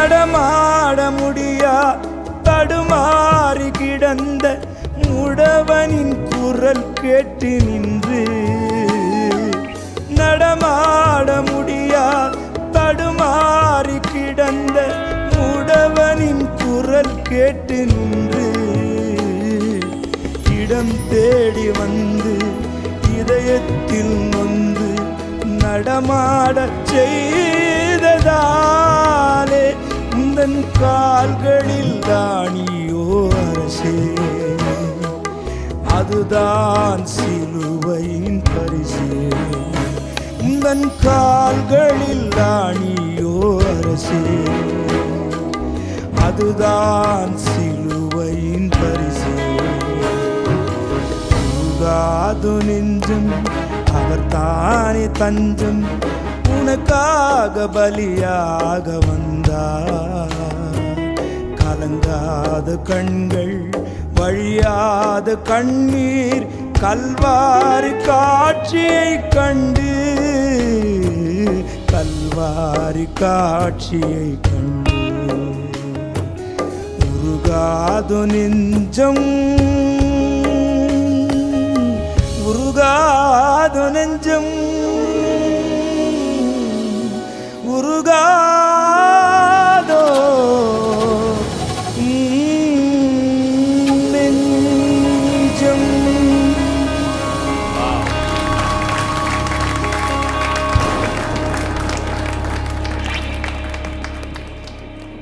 நடமாட முடியா தடுமாறி கிடந்த முடவனின் குரல் கேட்டு நின்று, நடமாட முடியா தடுமாறி கிடந்த முடவனின் குரல் கேட்டு நின்று, இடம் தேடி வந்து இதயத்தில் நொந்து நடமாட செய்ததாலே உந்தன் கால்களில் தானியோ அரசே, அதுதான் சிலுவையின் பரிசே. உந்தன் கால்களில் தானியோ அரசே, அதுதான் சிலுவையின் பரிசே. உருகாது நெஞ்சம் அவர் தானே தஞ்சம், உனக்காக பலியாக வந்தார். கலங்காத கண்கள் வழியாத கண்ணீர் கல்வாரி காட்சியை கண்டு, கல்வாரி காட்சியை கண்டு. உருகாது நெஞ்சம், உருகாது நெஞ்சம்,